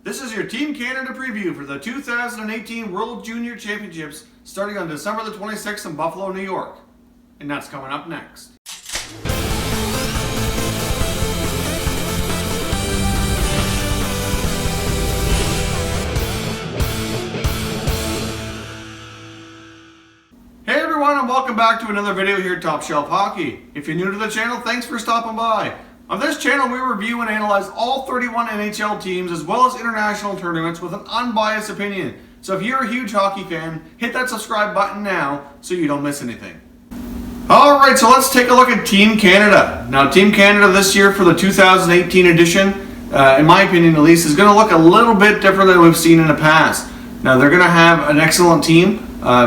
This is your Team Canada preview for the 2018 World Junior Championships starting on December the 26th in Buffalo, New York. And that's coming up next. Hey everyone, and welcome back to another video here at Top Shelf Hockey. If you're new to the channel, thanks for stopping by. On this channel, we review and analyze all 31 NHL teams as well as international tournaments with an unbiased opinion. So if you're a huge hockey fan, hit that subscribe button now so you don't miss anything. Alright, so let's take a look at Team Canada. Now, Team Canada this year for the 2018 edition, in my opinion at least, is going to look a little bit different than we've seen in the past. Now, they're going to have an excellent team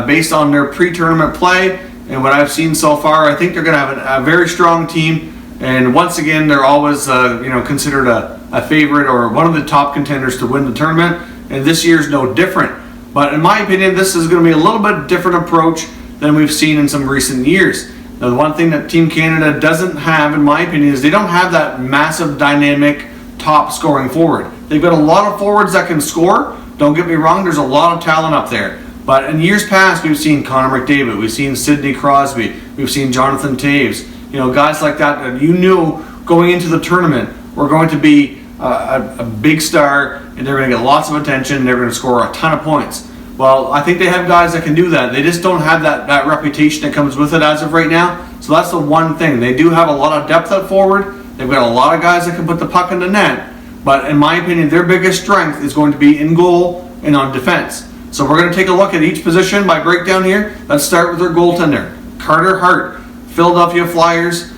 based on their pre-tournament play, and what I've seen so far, I think they're going to have a very strong team. And once again, they're always considered a favorite or one of the top contenders to win the tournament. And this year's no different. But in my opinion, this is going to be a little bit different approach than we've seen in some recent years. Now, the one thing that Team Canada doesn't have, in my opinion, is they don't have that massive, dynamic, top scoring forward. They've got a lot of forwards that can score. Don't get me wrong, there's a lot of talent up there. But in years past, we've seen Connor McDavid, we've seen Sidney Crosby, we've seen Jonathan Toews. You know, guys like that you knew going into the tournament were going to be a big star, and they're going to get lots of attention, and they're going to score a ton of points. Well, I think they have guys that can do that. They just don't have that reputation that comes with it as of right now. So that's the one thing. They do have a lot of depth at forward. They've got a lot of guys that can put the puck in the net. But in my opinion, their biggest strength is going to be in goal and on defense. So we're going to take a look at each position by breakdown here. Let's start with their goaltender, Carter Hart. Philadelphia Flyers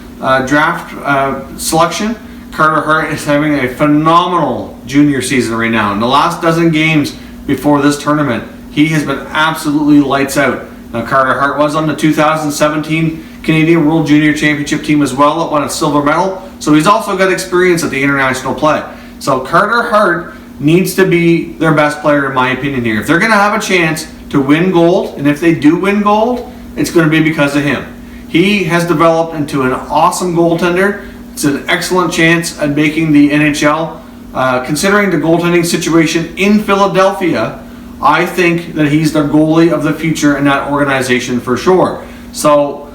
draft selection. Carter Hart is having a phenomenal junior season right now. In the last dozen games before this tournament, he has been absolutely lights out. Now, Carter Hart was on the 2017 Canadian World Junior Championship team as well that won a silver medal. So he's also got experience at the international play. So Carter Hart needs to be their best player in my opinion here. If they're going to have a chance to win gold, and if they do win gold, it's going to be because of him. He has developed into an awesome goaltender. It's an excellent chance at making the NHL. Considering the goaltending situation in Philadelphia, I think that he's the goalie of the future in that organization for sure. So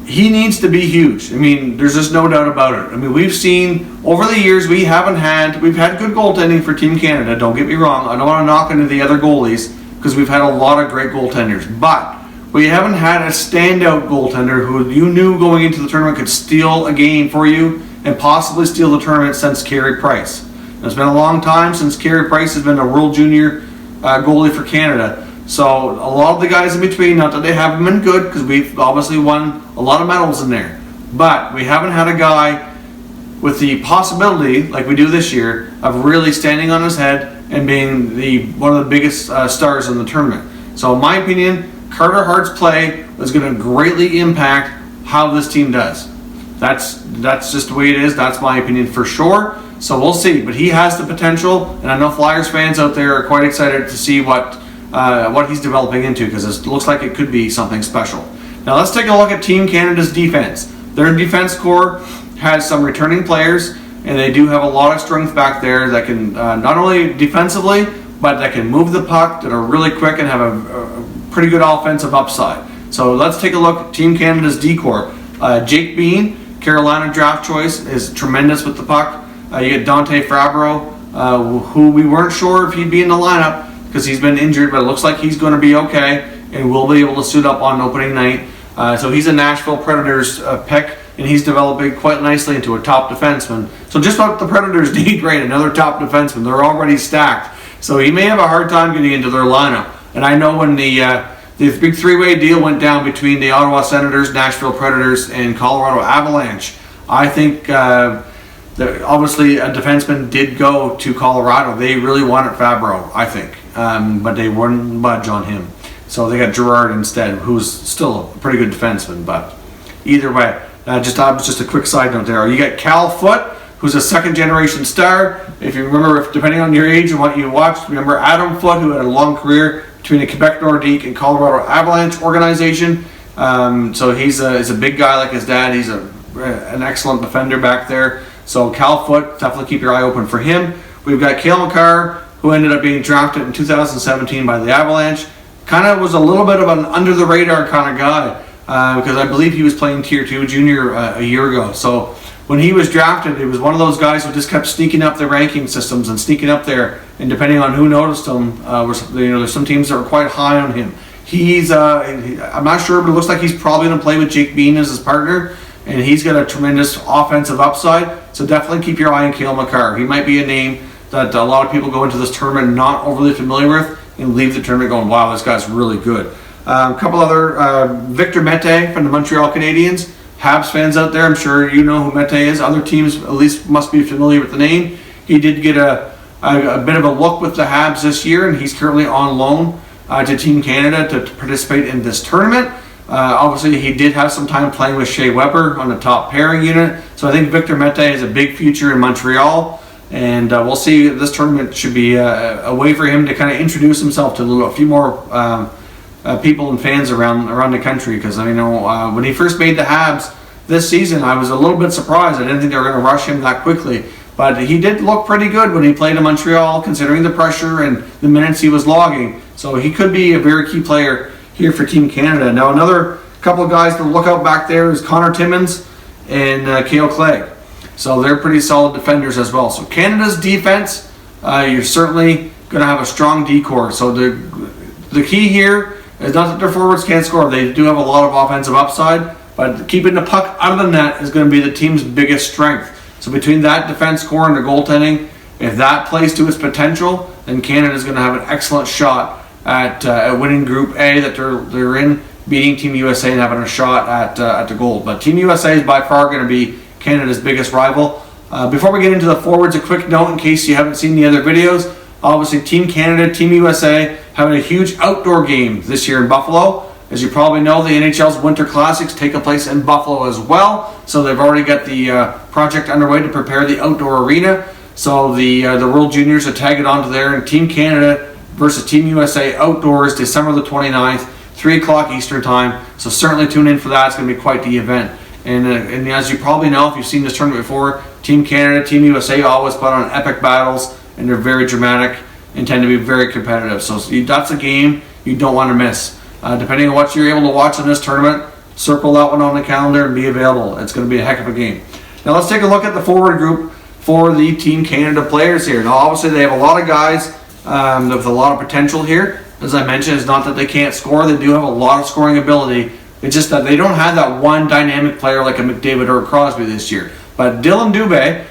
he needs to be huge. I mean, there's just no doubt about it. I mean, we've seen over the years we've had good goaltending for Team Canada. Don't get me wrong. I don't want to knock into the other goalies because we've had a lot of great goaltenders, but we haven't had a standout goaltender who you knew going into the tournament could steal a game for you and possibly steal the tournament since Carey Price. It's been a long time since Carey Price has been a World Junior goalie for Canada. So a lot of the guys in between, not that they haven't been good because we've obviously won a lot of medals in there, but we haven't had a guy with the possibility, like we do this year, of really standing on his head and being one of the biggest stars in the tournament. So in my opinion, Carter Hart's play is going to greatly impact how this team does. That's just the way it is. That's my opinion for sure. So we'll see. But he has the potential, and I know Flyers fans out there are quite excited to see what he's developing into because it looks like it could be something special. Now let's take a look at Team Canada's defense. Their defense core has some returning players, and they do have a lot of strength back there that can not only defensively, but that can move the puck, that are really quick and have a pretty good offensive upside. So let's take a look at Team Canada's D-core. Jake Bean, Carolina draft choice, is tremendous with the puck. You get Dante Fabro, who we weren't sure if he'd be in the lineup because he's been injured, but it looks like he's going to be okay and will be able to suit up on opening night. So he's a Nashville Predators pick, and he's developing quite nicely into a top defenseman. So just what the Predators need, right? Another top defenseman. They're already stacked. So he may have a hard time getting into their lineup. And I know when the big three-way deal went down between the Ottawa Senators, Nashville Predators, and Colorado Avalanche, I think that obviously a defenseman did go to Colorado. They really wanted Fabro, I think, but they wouldn't budge on him. So they got Gerard instead, who's still a pretty good defenseman. But either way, just a quick side note there. You got Cal Foote, who's a second-generation star. If you remember, depending on your age and what you watched, remember Adam Foote, who had a long career between the Quebec Nordique and Colorado Avalanche organization. So he's a big guy like his dad. He's an excellent defender back there. So Cal Foote, definitely keep your eye open for him. we've got Cale Makar, who ended up being drafted in 2017 by the Avalanche. Kind of was a little bit of an under-the-radar kind of guy because I believe he was playing Tier 2 junior a year ago. So when he was drafted, he was one of those guys who just kept sneaking up the ranking systems and sneaking up there. And depending on who noticed him, there's some teams that were quite high on him. He's, I'm not sure, but it looks like he's probably going to play with Jake Bean as his partner. And he's got a tremendous offensive upside. So definitely keep your eye on Cale Makar. He might be a name that a lot of people go into this tournament not overly familiar with and leave the tournament going, wow, this guy's really good. A couple other, Victor Mete from the Montreal Canadiens. Habs fans out there, I'm sure you know who Mete is. Other teams at least must be familiar with the name. He did get a bit of a look with the Habs this year, and he's currently on loan to Team Canada to participate in this tournament. Obviously, he did have some time playing with Shea Weber on the top pairing unit. So I think Victor Mete has a big future in Montreal. And we'll see. This tournament should be a way for him to kind of introduce himself to a few more people and fans around the country. Because I know when he first made the Habs this season, I was a little bit surprised. I didn't think they were going to rush him that quickly. But he did look pretty good when he played in Montreal, considering the pressure and the minutes he was logging. So he could be a very key player here for Team Canada. Now another couple of guys to look out back there is Connor Timmins and Cale Clegg. So they're pretty solid defenders as well. So Canada's defense, you're certainly going to have a strong D-core. So the key here is not that their forwards can't score. They do have a lot of offensive upside, but keeping the puck out of the net is going to be the team's biggest strength. So between that defense core and the goaltending, if that plays to its potential, then Canada is going to have an excellent shot at winning Group A that they're in, beating Team USA and having a shot at the gold. But Team USA is by far going to be Canada's biggest rival. Before we get into the forwards, a quick note in case you haven't seen the other videos. Obviously, Team Canada, Team USA having a huge outdoor game this year in Buffalo. As you probably know, the NHL's Winter Classics take place in Buffalo as well. So they've already got the project underway to prepare the outdoor arena. So the World Juniors are tagged onto there, and Team Canada versus Team USA outdoors, December the 29th, 3 o'clock Eastern Time. So certainly tune in for that. It's going to be quite the event. And as you probably know, if you've seen this tournament before, Team Canada, Team USA always put on epic battles, and they're very dramatic and tend to be very competitive. So that's a game you don't want to miss. Depending on what you're able to watch in this tournament, circle that one on the calendar and be available. It's going to be a heck of a game. Now let's take a look at the forward group for the Team Canada players here. Now obviously they have a lot of guys with a lot of potential here. As I mentioned, it's not that they can't score. They do have a lot of scoring ability. It's just that they don't have that one dynamic player like a McDavid or a Crosby this year. But Dylan Dubé,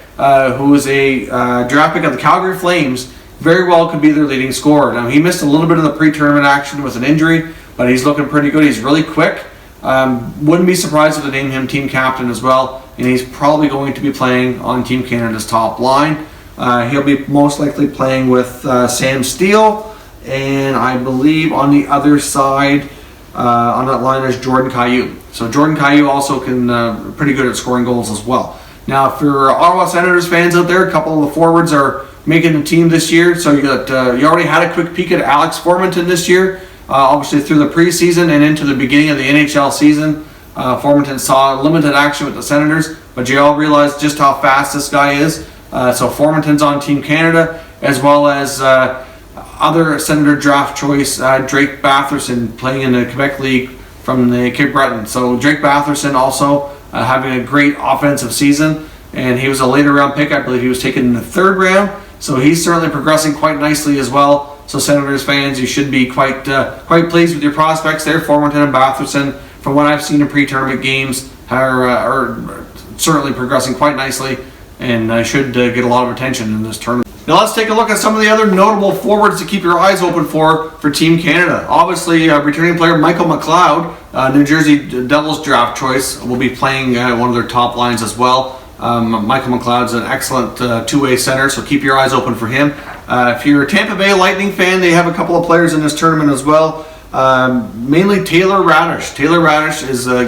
who is a draft pick of the Calgary Flames, very well could be their leading scorer. Now, he missed a little bit of the pre-tournament action with an injury, but he's looking pretty good. He's really quick. Wouldn't be surprised if they named him team captain as well, and he's probably going to be playing on Team Canada's top line. He'll be most likely playing with Sam Steele, and I believe on the other side on that line is Jordan Caillou. So Jordan Caillou also can pretty good at scoring goals as well. Now, for Ottawa Senators fans out there, a couple of the forwards are making the team this year. So you already had a quick peek at Alex Formenton this year. Obviously through the preseason and into the beginning of the NHL season, Formenton saw limited action with the Senators, but you all realize just how fast this guy is. So Formenton's on Team Canada, as well as other Senator draft choice, Drake Batherson, playing in the Quebec League from the Cape Breton. So Drake Batherson also having a great offensive season, and he was a later round pick. I believe he was taken in the 3rd round, so he's certainly progressing quite nicely as well. So Senators fans, you should be quite pleased with your prospects there. Formenton and Batherson, from what I've seen in pre-tournament games, are certainly progressing quite nicely, and should get a lot of attention in this tournament. Now let's take a look at some of the other notable forwards to keep your eyes open for Team Canada. Obviously, returning player Michael McLeod, New Jersey Devils draft choice, will be playing one of their top lines as well. Michael McLeod's an excellent two-way center, so keep your eyes open for him. If you're a Tampa Bay Lightning fan, they have a couple of players in this tournament as well. Mainly Taylor Radish. Taylor Radish is going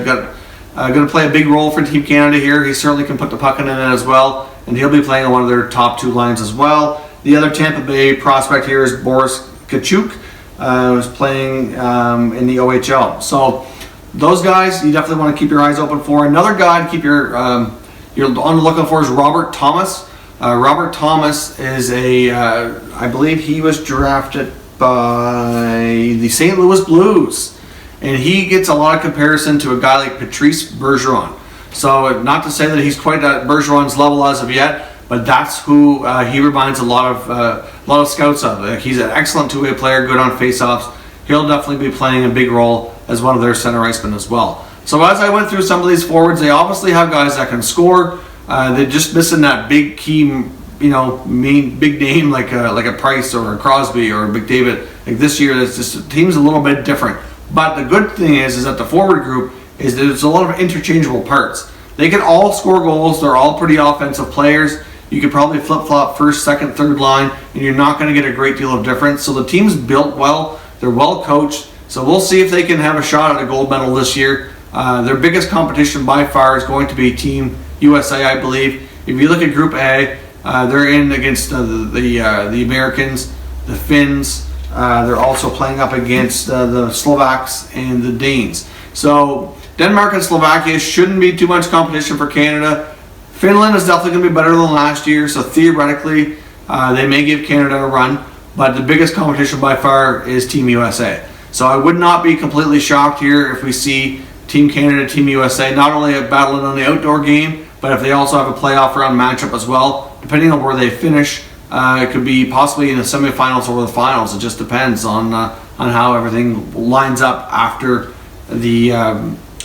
to play a big role for Team Canada here. He certainly can put the puck in it as well, and he'll be playing on one of their top 2 lines as well. The other Tampa Bay prospect here is Boris Kachuk, who's playing in the OHL. So those guys you definitely want to keep your eyes open for. Another guy to keep you're on the lookout for is Robert Thomas. Robert Thomas is I believe he was drafted by the St. Louis Blues, and he gets a lot of comparison to a guy like Patrice Bergeron. So not to say that he's quite at Bergeron's level as of yet, but that's who he reminds a lot of scouts of. He's an excellent two-way player, good on faceoffs. He'll definitely be playing a big role as one of their center icemen as well. So as I went through some of these forwards, they obviously have guys that can score. They're just missing that big key, big name like a Price or a Crosby or a McDavid. Like this year, the team's a little bit different. But the good thing is that the forward group is that there's a lot of interchangeable parts. They can all score goals. They're all pretty offensive players. You could probably flip-flop first, second, third line, and you're not going to get a great deal of difference. So the team's built well. They're well coached. So we'll see if they can have a shot at a gold medal this year. Their biggest competition by far is going to be Team USA, I believe. If you look at Group A, they're in against the Americans, the Finns. They're also playing up against the Slovaks and the Danes. So Denmark and Slovakia shouldn't be too much competition for Canada. Finland is definitely going to be better than last year, so theoretically they may give Canada a run, but the biggest competition by far is Team USA. So I would not be completely shocked here if we see Team Canada, Team USA not only battling on the outdoor game, but if they also have a playoff round matchup as well, depending on where they finish. It could be possibly in the semifinals or the finals. It just depends on how everything lines up after the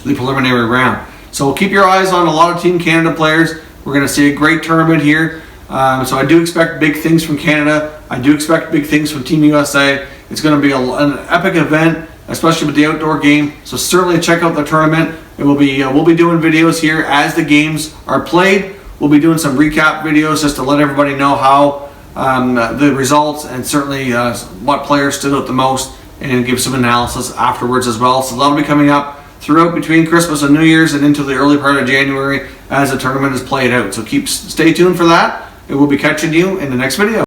preliminary round. So keep your eyes on a lot of Team Canada players. We're going to see a great tournament here. So I do expect big things from Canada. I do expect big things from Team USA. It's going to be an epic event, especially with the outdoor game. So certainly check out the tournament. It will be we'll be doing videos here as the games are played. We'll be doing some recap videos just to let everybody know how the results and certainly what players stood out the most, and give some analysis afterwards as well. So that'll be coming up throughout between Christmas and New Year's and into the early part of January as the tournament is played out. So stay tuned for that, and we'll be catching you in the next video.